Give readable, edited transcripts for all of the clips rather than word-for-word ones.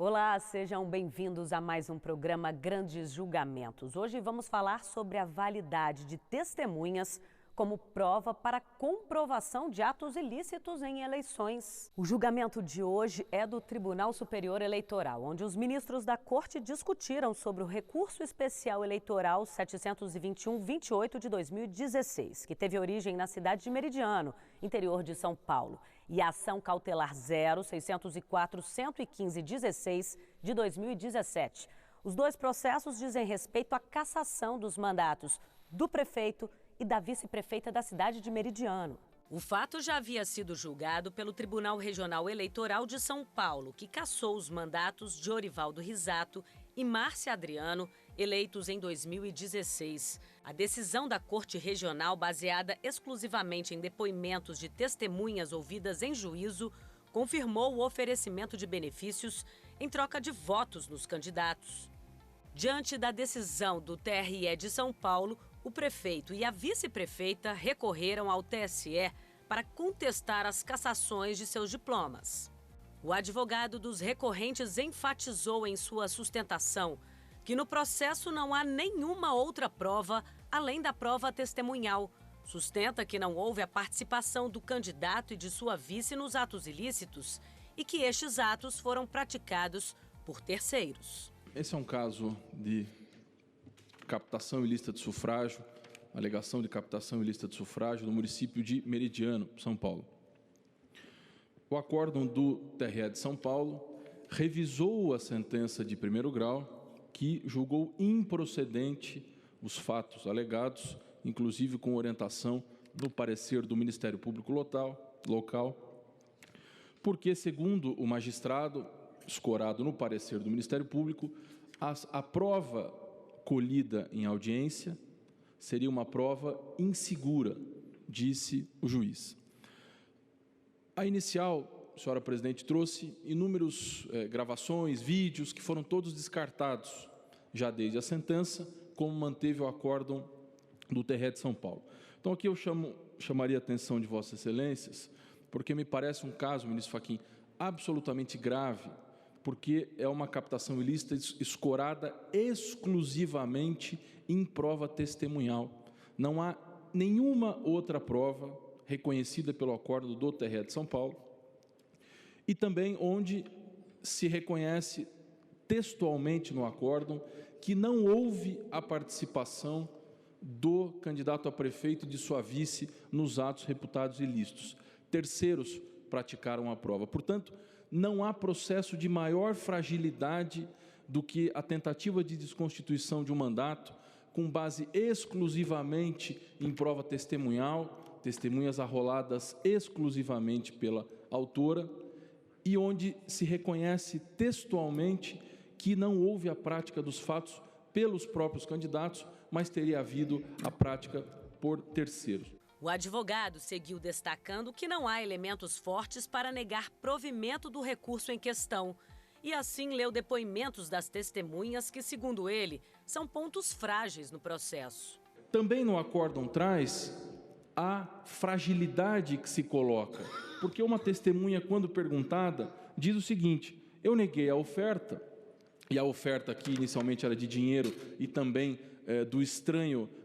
Olá, sejam bem-vindos a mais um programa Grandes Julgamentos. Hoje vamos falar sobre a validade de testemunhas como prova para comprovação de atos ilícitos em eleições. O julgamento de hoje é do Tribunal Superior Eleitoral, onde os ministros da Corte discutiram sobre o recurso especial eleitoral 721-28 de 2016, que teve origem na cidade de Meridiano, interior de São Paulo, e a ação cautelar 0-604-115-16 de 2017. Os dois processos dizem respeito à cassação dos mandatos do prefeito e da vice-prefeita da cidade de Meridiano. O fato já havia sido julgado pelo Tribunal Regional Eleitoral de São Paulo, que cassou os mandatos de Orivaldo Risato e Márcia Adriano, eleitos em 2016. A decisão da Corte Regional, baseada exclusivamente em depoimentos de testemunhas ouvidas em juízo, confirmou o oferecimento de benefícios em troca de votos nos candidatos. Diante da decisão do TRE de São Paulo, o prefeito e a vice-prefeita recorreram ao TSE para contestar as cassações de seus diplomas. O advogado dos recorrentes enfatizou em sua sustentação que no processo não há nenhuma outra prova além da prova testemunhal. Sustenta que não houve a participação do candidato e de sua vice nos atos ilícitos e que estes atos foram praticados por terceiros. Esse é um caso de captação ilícita de sufrágio, alegação de captação ilícita de sufrágio no município de Meridiano, São Paulo. O acórdão do TRE de São Paulo revisou a sentença de primeiro grau que julgou improcedente os fatos alegados, inclusive com orientação do parecer do Ministério Público local, porque, segundo o magistrado, escorado no parecer do Ministério Público, a prova colhida em audiência seria uma prova insegura, disse o juiz. A inicial, senhora presidente, trouxe inúmeras gravações, vídeos, que foram todos descartados já desde a sentença, como manteve o acórdão do TRE de São Paulo. Então, aqui eu chamaria a atenção de Vossas Excelências, porque me parece um caso, ministro Fachin, absolutamente grave, porque é uma captação ilícita escorada exclusivamente em prova testemunhal. Não há nenhuma outra prova reconhecida pelo acórdão do TRE de São Paulo e também onde se reconhece textualmente no acórdão que não houve a participação do candidato a prefeito e de sua vice nos atos reputados ilícitos. Terceiros praticaram a prova. Portanto, não há processo de maior fragilidade do que a tentativa de desconstituição de um mandato com base exclusivamente em prova testemunhal, testemunhas arroladas exclusivamente pela autora, e onde se reconhece textualmente que não houve a prática dos fatos pelos próprios candidatos, mas teria havido a prática por terceiros. O advogado seguiu destacando que não há elementos fortes para negar provimento do recurso em questão. E assim leu depoimentos das testemunhas que, segundo ele, são pontos frágeis no processo. Também no acórdão traz a fragilidade que se coloca, porque uma testemunha, quando perguntada, diz o seguinte: eu neguei a oferta, e a oferta aqui inicialmente era de dinheiro e também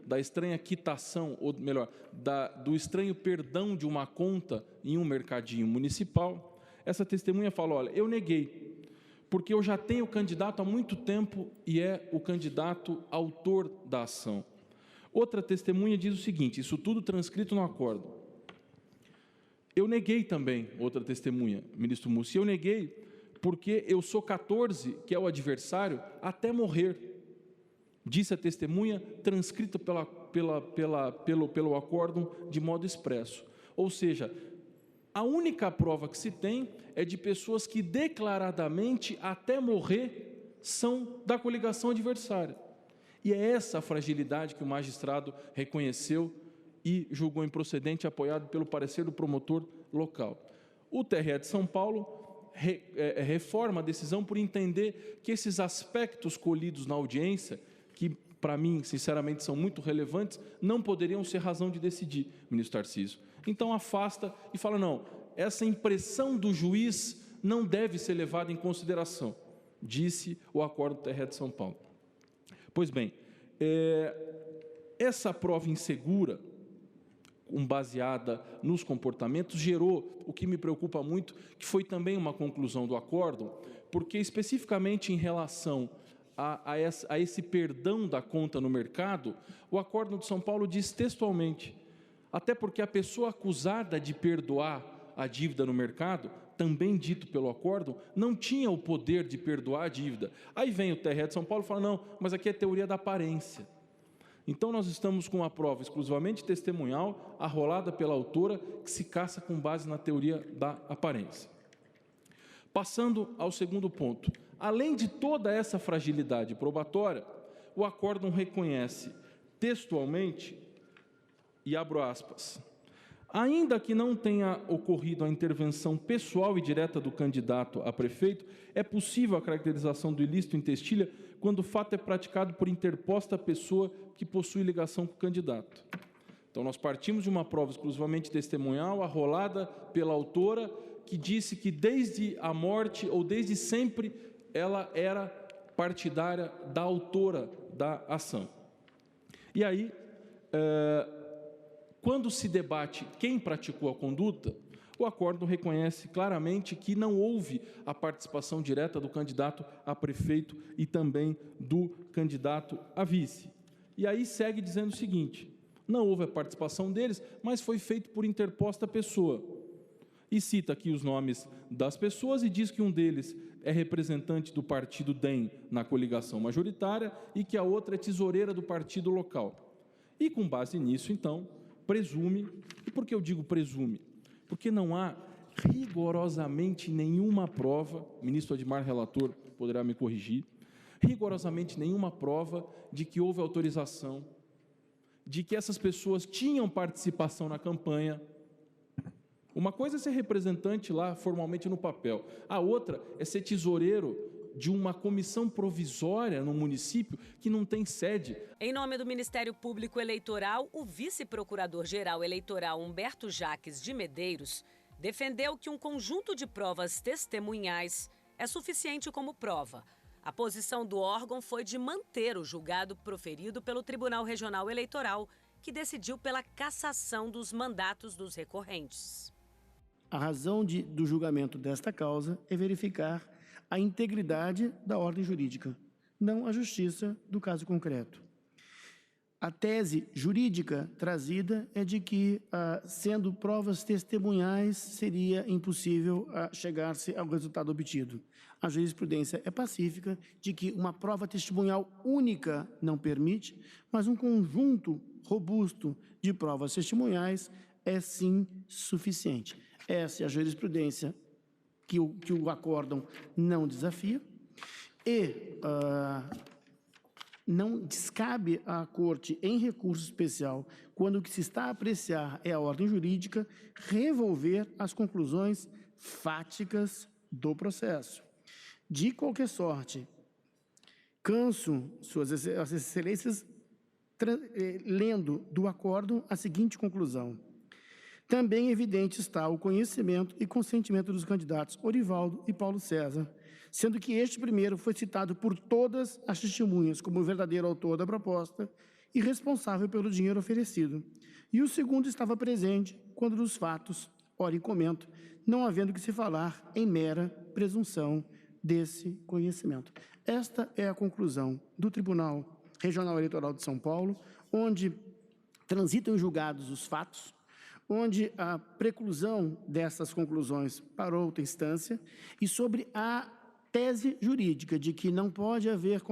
da estranha quitação, ou melhor, do estranho perdão de uma conta em um mercadinho municipal. Essa testemunha fala: olha, eu neguei, porque eu já tenho candidato há muito tempo e é o candidato autor da ação. Outra testemunha diz o seguinte, isso tudo transcrito no acórdão: eu neguei também, outra testemunha, ministro Mussi, eu neguei porque eu sou 14, que é o adversário, até morrer. Disse a testemunha, transcrita pelo acórdão de modo expresso. Ou seja, a única prova que se tem é de pessoas que declaradamente, até morrer, são da coligação adversária. E é essa a fragilidade que o magistrado reconheceu e julgou improcedente, apoiado pelo parecer do promotor local. O TRE de São Paulo reforma a decisão por entender que esses aspectos colhidos na audiência, que para mim, sinceramente, são muito relevantes, não poderiam ser razão de decidir, ministro Tarcísio. Então afasta e fala, não, essa impressão do juiz não deve ser levada em consideração. disse o Acórdão do TRE de São Paulo. Pois bem, essa prova insegura, baseada nos comportamentos, gerou o que me preocupa muito, que foi também uma conclusão do acórdão, porque especificamente em relação a esse perdão da conta no mercado, o Acórdão de São Paulo diz textualmente, até porque a pessoa acusada de perdoar a dívida no mercado, também dito pelo acórdão, não tinha o poder de perdoar a dívida. Aí vem o TRE de São Paulo e fala, não, mas aqui é teoria da aparência. Então, nós estamos com uma prova exclusivamente testemunhal, arrolada pela autora, que se caça com base na teoria da aparência. Passando ao segundo ponto. Além de toda essa fragilidade probatória, o acórdão reconhece textualmente, e abro aspas, ainda que não tenha ocorrido a intervenção pessoal e direta do candidato a prefeito, é possível a caracterização do ilícito em testilha quando o fato é praticado por interposta pessoa que possui ligação com o candidato. Então, nós partimos de uma prova exclusivamente testemunhal, arrolada pela autora, que disse que desde a morte ou desde sempre ela era partidária da autora da ação. E aí, quando se debate quem praticou a conduta, o acórdão reconhece claramente que não houve a participação direta do candidato a prefeito e também do candidato a vice. E aí segue dizendo o seguinte, não houve a participação deles, mas foi feito por interposta pessoa. E cita aqui os nomes das pessoas e diz que um deles é representante do partido DEM na coligação majoritária e que a outra é tesoureira do partido local. E com base nisso, então, presume, e por que eu digo presume? Porque não há rigorosamente nenhuma prova, o ministro Admar, relator, poderá me corrigir, rigorosamente nenhuma prova de que houve autorização, de que essas pessoas tinham participação na campanha. Uma coisa é ser representante lá formalmente no papel, a outra é ser tesoureiro de uma comissão provisória no município que não tem sede. Em nome do Ministério Público Eleitoral, o vice-procurador-geral eleitoral Humberto Jaques de Medeiros defendeu que um conjunto de provas testemunhais é suficiente como prova. A posição do órgão foi de manter o julgado proferido pelo Tribunal Regional Eleitoral, que decidiu pela cassação dos mandatos dos recorrentes. A razão do julgamento desta causa é verificar a integridade da ordem jurídica, não a justiça do caso concreto. A tese jurídica trazida é de que, sendo provas testemunhais, seria impossível chegar-se ao resultado obtido. A jurisprudência é pacífica de que uma prova testemunhal única não permite, mas um conjunto robusto de provas testemunhais é sim suficiente. Essa é a jurisprudência que o acórdão não desafia e não descabe à Corte, em recurso especial, quando o que se está a apreciar é a ordem jurídica, revolver as conclusões fáticas do processo. De qualquer sorte, canso suas excelências lendo do acórdão a seguinte conclusão. Também evidente está o conhecimento e consentimento dos candidatos Orivaldo e Paulo César, sendo que este primeiro foi citado por todas as testemunhas como o verdadeiro autor da proposta e responsável pelo dinheiro oferecido, e o segundo estava presente quando dos fatos, ora em comento, não havendo que se falar em mera presunção desse conhecimento. Esta é a conclusão do Tribunal Regional Eleitoral de São Paulo, onde transitam em julgados os fatos, onde a preclusão dessas conclusões para outra instância e sobre a tese jurídica de que não pode haver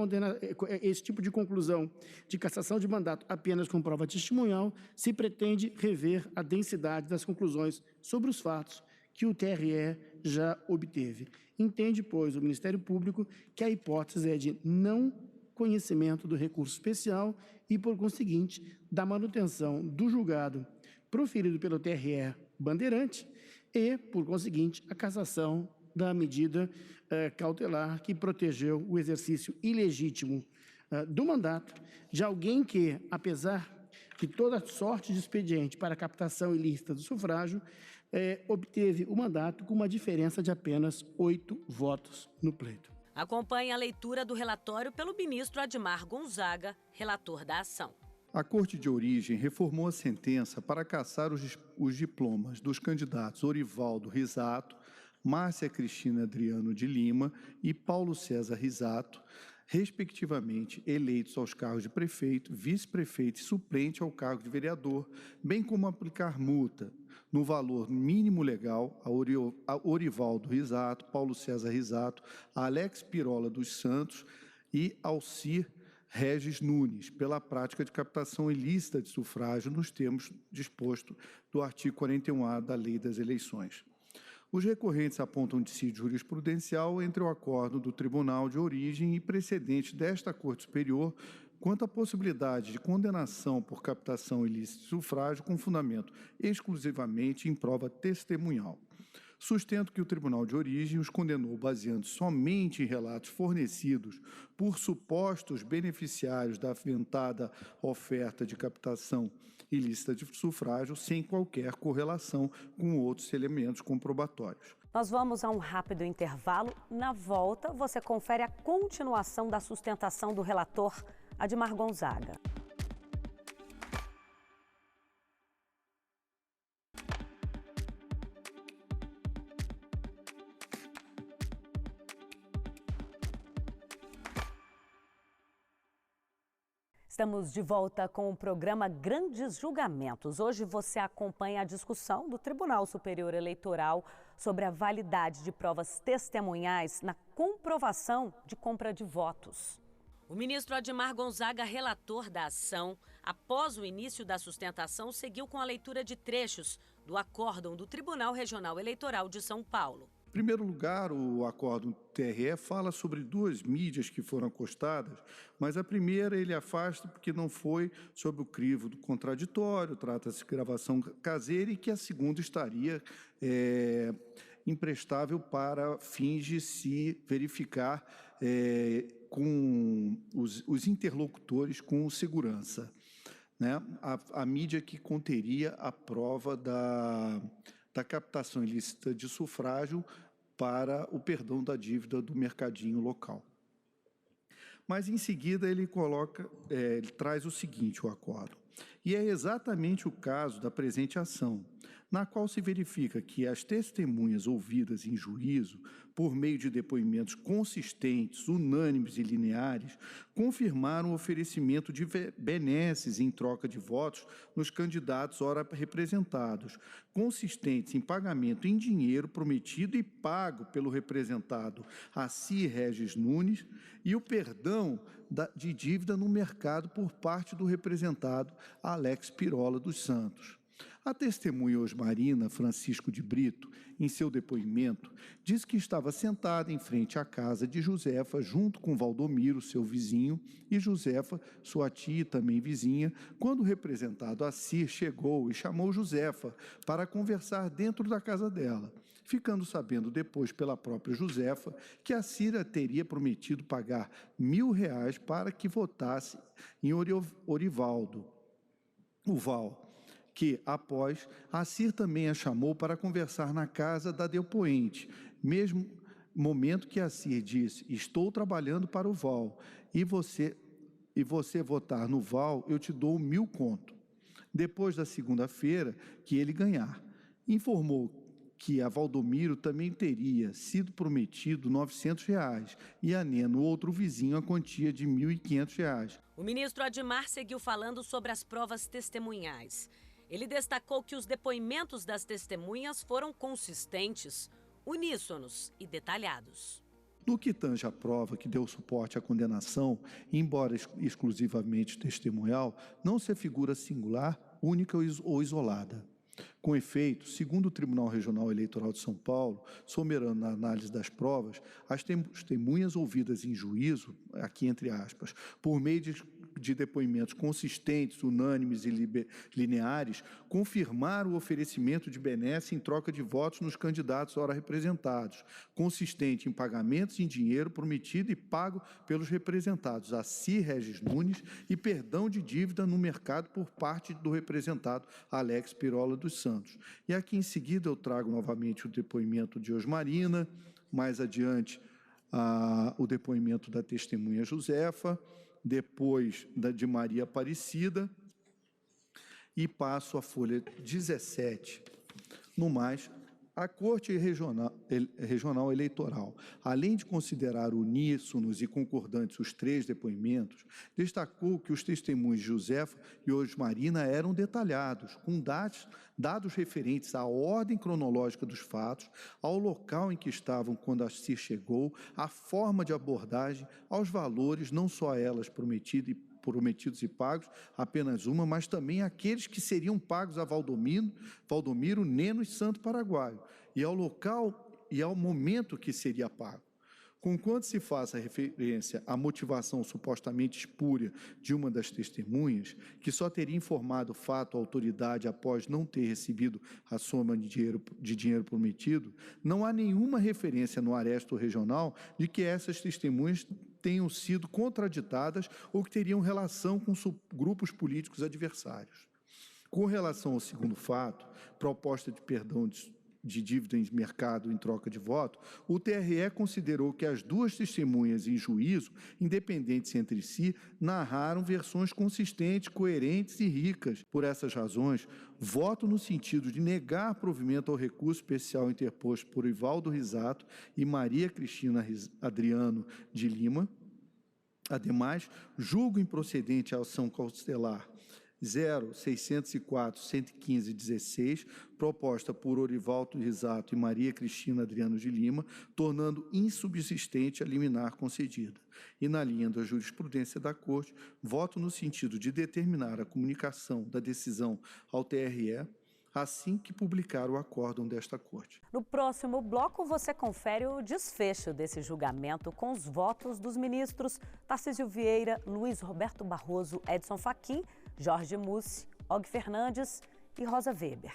esse tipo de conclusão de cassação de mandato apenas com prova testemunhal, se pretende rever a densidade das conclusões sobre os fatos que o TRE já obteve. Entende, pois, o Ministério Público que a hipótese é de não conhecimento do recurso especial e, por conseguinte, da manutenção do julgado proferido pelo TRE Bandeirante e, por conseguinte, a cassação da medida cautelar que protegeu o exercício ilegítimo do mandato de alguém que, apesar de toda sorte de expediente para a captação ilícita do sufrágio, obteve o mandato com uma diferença de apenas 8 votos no pleito. Acompanhe a leitura do relatório pelo ministro Admar Gonzaga, relator da ação. A Corte de Origem reformou a sentença para cassar os diplomas dos candidatos Orivaldo Risato, Márcia Cristina Adriano de Lima e Paulo César Risato, respectivamente eleitos aos cargos de prefeito, vice-prefeito e suplente ao cargo de vereador, bem como aplicar multa no valor mínimo legal a Orivaldo Risato, Paulo César Risato, a Alex Pirola dos Santos e Alcir Regis Nunes, pela prática de captação ilícita de sufrágio nos termos disposto do artigo 41A da Lei das Eleições. Os recorrentes apontam dissídio jurisprudencial entre o acórdão do Tribunal de Origem e precedente desta Corte Superior quanto à possibilidade de condenação por captação ilícita de sufrágio com fundamento exclusivamente em prova testemunhal. Sustento que o Tribunal de Origem os condenou baseando somente em relatos fornecidos por supostos beneficiários da aventada oferta de captação ilícita de sufrágio, sem qualquer correlação com outros elementos comprobatórios. Nós vamos a um rápido intervalo. Na volta, você confere a continuação da sustentação do relator Admar Gonzaga. Estamos de volta com o programa Grandes Julgamentos. Hoje você acompanha a discussão do Tribunal Superior Eleitoral sobre a validade de provas testemunhais na comprovação de compra de votos. O ministro Admar Gonzaga, relator da ação, após o início da sustentação, seguiu com a leitura de trechos do acórdão do Tribunal Regional Eleitoral de São Paulo. Em primeiro lugar, o acórdão do TRE fala sobre duas mídias que foram acostadas, mas a primeira ele afasta porque não foi sob o crivo do contraditório, trata-se de gravação caseira, e que a segunda estaria imprestável para fins de se verificar com os interlocutores com segurança, né? A mídia que conteria a prova da captação ilícita de sufrágio para o perdão da dívida do mercadinho local. Mas, em seguida, ele traz o seguinte, o acórdão. E é exatamente o caso da presente ação, na qual se verifica que as testemunhas ouvidas em juízo, por meio de depoimentos consistentes, unânimes e lineares, confirmaram o oferecimento de benesses em troca de votos nos candidatos ora representados, consistentes em pagamento em dinheiro prometido e pago pelo representado Alcir Regis Nunes e o perdão de dívida no mercado por parte do representado Alex Pirola dos Santos. A testemunha Osmarina Francisco de Brito, em seu depoimento, diz que estava sentada em frente à casa de Josefa, junto com Valdomiro, seu vizinho, e Josefa, sua tia e também vizinha, quando o representado Alcir chegou e chamou Josefa para conversar dentro da casa dela, ficando sabendo depois pela própria Josefa que Alcir teria prometido pagar R$1.000 para que votasse em Orivaldo, o Val, que, após, Alcir também a chamou para conversar na casa da depoente, mesmo momento que Alcir disse: estou trabalhando para o Val, e você votar no Val, eu te dou 1.000 conto. Depois da segunda-feira, que ele ganhar. Informou que a Valdomiro também teria sido prometido R$900 e a Neno, outro vizinho, a quantia de R$1.500. O ministro Admar seguiu falando sobre as provas testemunhais. Ele destacou que os depoimentos das testemunhas foram consistentes, uníssonos e detalhados. No que tange à prova que deu suporte à condenação, embora exclusivamente testemunhal, não se figura singular, única ou isolada. Com efeito, segundo o Tribunal Regional Eleitoral de São Paulo, somerando na análise das provas, as testemunhas ouvidas em juízo, aqui entre aspas, por meio de depoimentos consistentes, unânimes e lineares, confirmaram o oferecimento de benesse em troca de votos nos candidatos ora representados, consistente em pagamentos em dinheiro prometido e pago pelos representados Alcir Regis Nunes e perdão de dívida no mercado por parte do representado Alex Pirola dos Santos. E aqui em seguida eu trago novamente o depoimento de Osmarina, mais adiante o depoimento da testemunha Josefa, depois de Maria Aparecida, e passo à folha 17. No mais, a Corte Regional Eleitoral, além de considerar uníssonos e concordantes os 3 depoimentos, destacou que os testemunhos de Josefa e Osmarina eram detalhados, com dados referentes à ordem cronológica dos fatos, ao local em que estavam quando a CIR chegou, à forma de abordagem, aos valores, não só a elas prometidos e pagos, apenas uma, mas também aqueles que seriam pagos a Valdomiro, Neno e Santo Paraguaio, e ao local e ao momento que seria pago. Conquanto se faça referência à motivação supostamente espúria de uma das testemunhas, que só teria informado o fato à autoridade após não ter recebido a soma de dinheiro prometido, não há nenhuma referência no aresto regional de que essas testemunhas tenham sido contraditadas ou que teriam relação com grupos políticos adversários. Com relação ao segundo fato, proposta de perdão de dívida em mercado em troca de voto, o TRE considerou que as 2 testemunhas em juízo, independentes entre si, narraram versões consistentes, coerentes e ricas. Por essas razões, voto no sentido de negar provimento ao recurso especial interposto por Ivaldo Risato e Maria Cristina Adriano de Lima. Ademais, julgo improcedente a ação cautelar 0604-115-16, proposta por Orivaldo Risato e Maria Cristina Adriano de Lima, tornando insubsistente a liminar concedida. E, na linha da jurisprudência da Corte, voto no sentido de determinar a comunicação da decisão ao TRE, assim que publicar o acórdão desta Corte. No próximo bloco, você confere o desfecho desse julgamento com os votos dos ministros Tarcísio Vieira, Luiz Roberto Barroso, Edson Fachin, Jorge Mussi, Og Fernandes e Rosa Weber.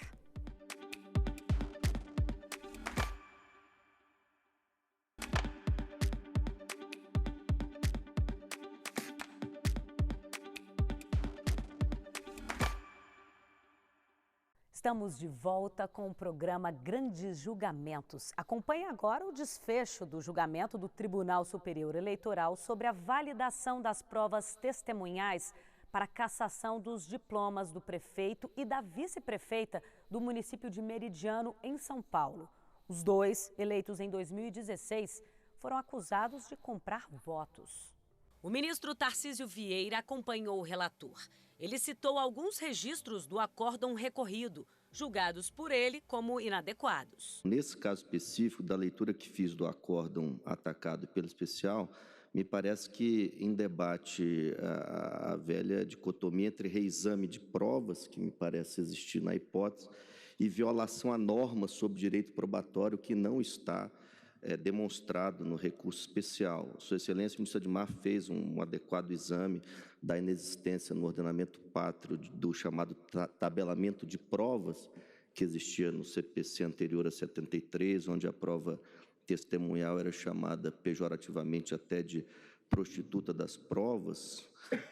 Estamos de volta com o programa Grandes Julgamentos. Acompanhe agora o desfecho do julgamento do Tribunal Superior Eleitoral sobre a validação das provas testemunhais para a cassação dos diplomas do prefeito e da vice-prefeita do município de Meridiano, em São Paulo. Os 2, eleitos em 2016, foram acusados de comprar votos. O ministro Tarcísio Vieira acompanhou o relator. Ele citou alguns registros do acórdão recorrido, julgados por ele como inadequados. Nesse caso específico, da leitura que fiz do acórdão atacado pelo especial, me parece que em debate a velha dicotomia entre reexame de provas, que me parece existir na hipótese, e violação à norma sobre direito probatório que não está demonstrado no recurso especial. Sua Excelência, o ministro Admar fez um adequado exame da inexistência no ordenamento pátrio do chamado tabelamento de provas, que existia no CPC anterior a 73, onde a prova testemunhal era chamada pejorativamente até de prostituta das provas,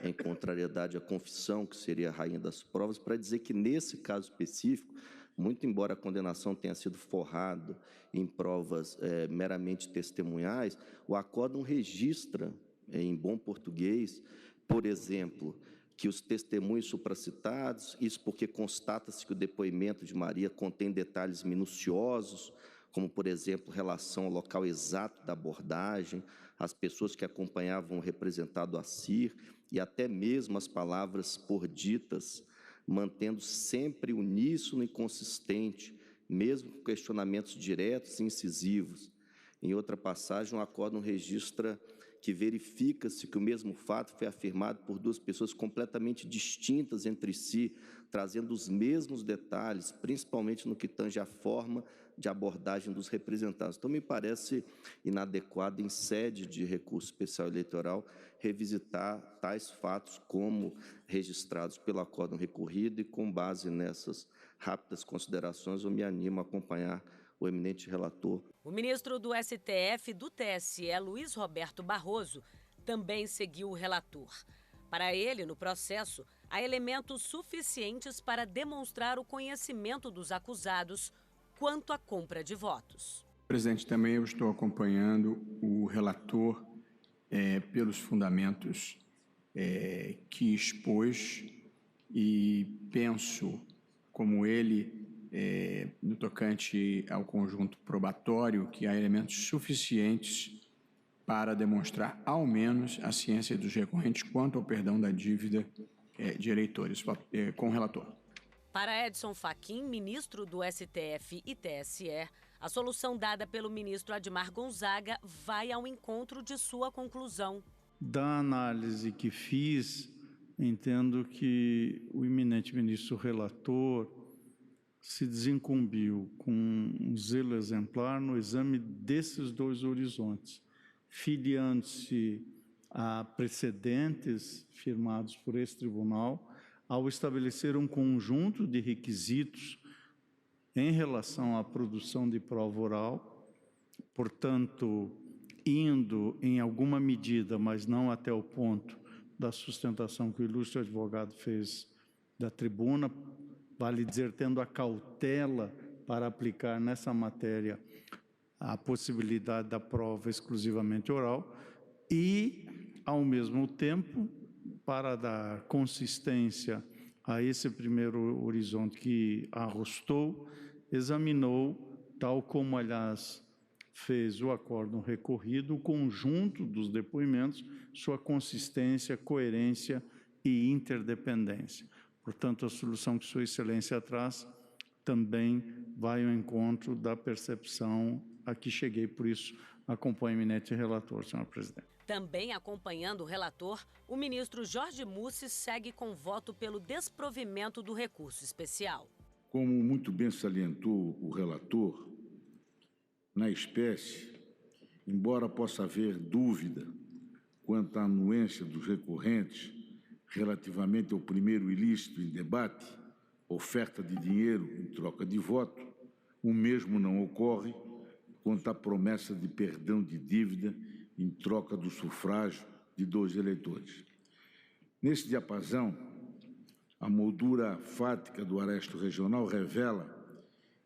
em contrariedade à confissão, que seria a rainha das provas, para dizer que, nesse caso específico, muito embora a condenação tenha sido forrada em provas meramente testemunhais, o acórdão registra, em bom português, por exemplo, que os testemunhos supracitados, isso porque constata-se que o depoimento de Maria contém detalhes minuciosos, como, por exemplo, relação ao local exato da abordagem, as pessoas que acompanhavam o representado a CIR e até mesmo as palavras por ditas, mantendo sempre uníssono e consistente, mesmo com questionamentos diretos e incisivos. Em outra passagem, o acórdão registra que verifica-se que o mesmo fato foi afirmado por 2 pessoas completamente distintas entre si, trazendo os mesmos detalhes, principalmente no que tange à forma de abordagem dos representados. Então, me parece inadequado, em sede de recurso especial eleitoral, revisitar tais fatos como registrados pelo acórdão recorrido, e, com base nessas rápidas considerações, eu me animo a acompanhar o eminente relator. O ministro do STF e do TSE, Luiz Roberto Barroso, também seguiu o relator. Para ele, no processo, há elementos suficientes para demonstrar o conhecimento dos acusados quanto à compra de votos. Presidente, também eu estou acompanhando o relator pelos fundamentos que expôs e penso, como ele, no tocante ao conjunto probatório, que há elementos suficientes para demonstrar, ao menos, a ciência dos recorrentes quanto ao perdão da dívida de eleitores. Com o relator. Para Edson Fachin, ministro do STF e TSE, a solução dada pelo ministro Admar Gonzaga vai ao encontro de sua conclusão. Da análise que fiz, entendo que o eminente ministro relator se desincumbiu com um zelo exemplar no exame desses dois horizontes, filiando-se a precedentes firmados por esse tribunal ao estabelecer um conjunto de requisitos em relação à produção de prova oral, portanto, indo em alguma medida, mas não até o ponto da sustentação que o ilustre advogado fez da tribuna, vale dizer, tendo a cautela para aplicar nessa matéria a possibilidade da prova exclusivamente oral e, ao mesmo tempo, para dar consistência a esse primeiro horizonte que arrostou, examinou, tal como, aliás, fez o acórdão recorrido, o conjunto dos depoimentos, sua consistência, coerência e interdependência. Portanto, a solução que Sua Excelência traz também vai ao encontro da percepção a que cheguei, por isso acompanho o eminente relator, senhor presidente. Também acompanhando o relator, o ministro Jorge Mussi segue com voto pelo desprovimento do recurso especial. Como muito bem salientou o relator, na espécie, embora possa haver dúvida quanto à anuência dos recorrentes relativamente ao primeiro ilícito em debate, oferta de dinheiro em troca de voto, o mesmo não ocorre quanto à promessa de perdão de dívida em troca do sufrágio de 2 eleitores. Nesse diapasão, a moldura fática do aresto regional revela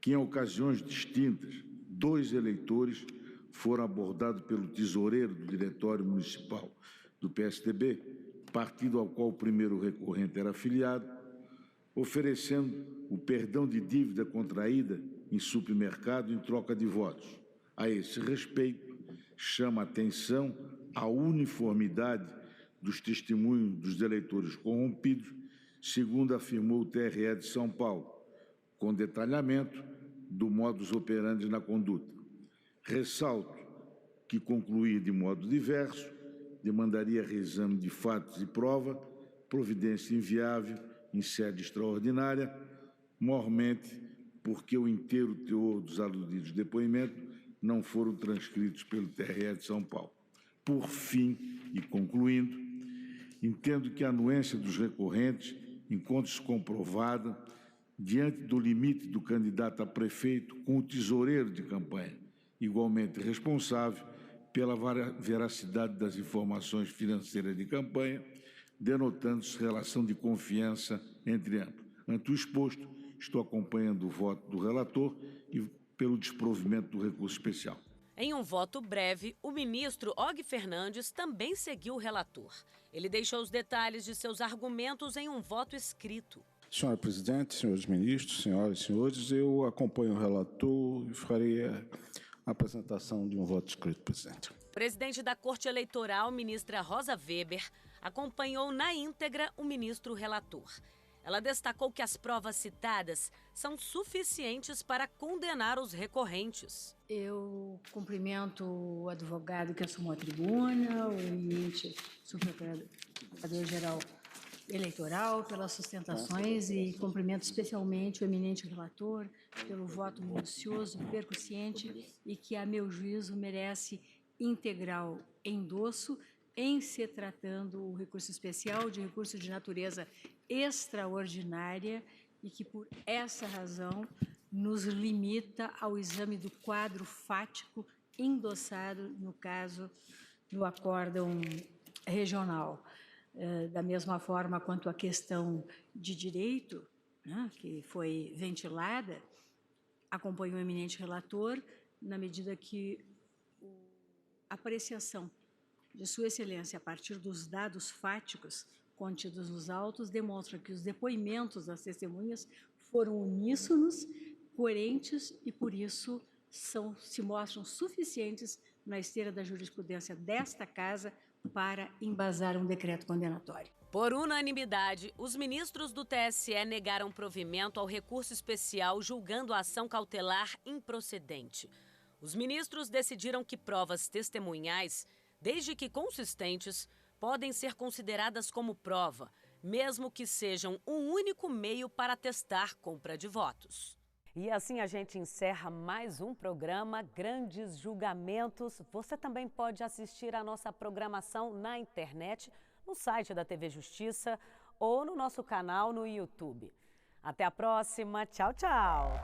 que, em ocasiões distintas, 2 eleitores foram abordados pelo tesoureiro do Diretório Municipal do PSDB, partido ao qual o primeiro recorrente era afiliado, oferecendo o perdão de dívida contraída em supermercado em troca de votos. A esse respeito, chama a atenção a uniformidade dos testemunhos dos eleitores corrompidos, segundo afirmou o TRE de São Paulo, com detalhamento do modus operandi na conduta. Ressalto que concluir de modo diverso demandaria reexame de fatos e prova, providência inviável em sede extraordinária, mormente porque o inteiro teor dos aludidos depoimentos não foram transcritos pelo TRE de São Paulo. Por fim, e concluindo, entendo que a anuência dos recorrentes encontra-se comprovada diante do limite do candidato a prefeito com o tesoureiro de campanha, igualmente responsável pela veracidade das informações financeiras de campanha, denotando-se relação de confiança entre ambos. Ante o exposto, estou acompanhando o voto do relator e pelo desprovimento do recurso especial. Em um voto breve, o ministro Og Fernandes também seguiu o relator. Ele deixou os detalhes de seus argumentos em um voto escrito. Senhora presidente, senhores ministros, senhoras e senhores, eu acompanho o relator e farei a apresentação de um voto escrito, presidente. O presidente da Corte Eleitoral, ministra Rosa Weber, acompanhou na íntegra o ministro relator. Ela destacou que as provas citadas são suficientes para condenar os recorrentes. Eu cumprimento o advogado que assumou a tribuna, o eminente subprocurador-geral eleitoral pelas sustentações e cumprimento especialmente o eminente relator pelo voto minucioso e percussiente e que, a meu juízo, merece integral endosso em se tratando o recurso especial de recurso de natureza extraordinária e que, por essa razão, nos limita ao exame do quadro fático endossado, no caso do acórdão regional. Da mesma forma quanto a questão de direito, né, que foi ventilada, acompanhou o eminente relator na medida que a apreciação de Sua Excelência a partir dos dados fáticos contidos nos autos demonstra que os depoimentos das testemunhas foram uníssonos, coerentes e, por isso, se mostram suficientes na esteira da jurisprudência desta Casa para embasar um decreto condenatório. Por unanimidade, os ministros do TSE negaram provimento ao recurso especial julgando a ação cautelar improcedente. Os ministros decidiram que provas testemunhais, desde que consistentes, podem ser consideradas como prova, mesmo que sejam um único meio para atestar compra de votos. E assim a gente encerra mais um programa Grandes Julgamentos. Você também pode assistir a nossa programação na internet, no site da TV Justiça ou no nosso canal no YouTube. Até a próxima. Tchau, tchau.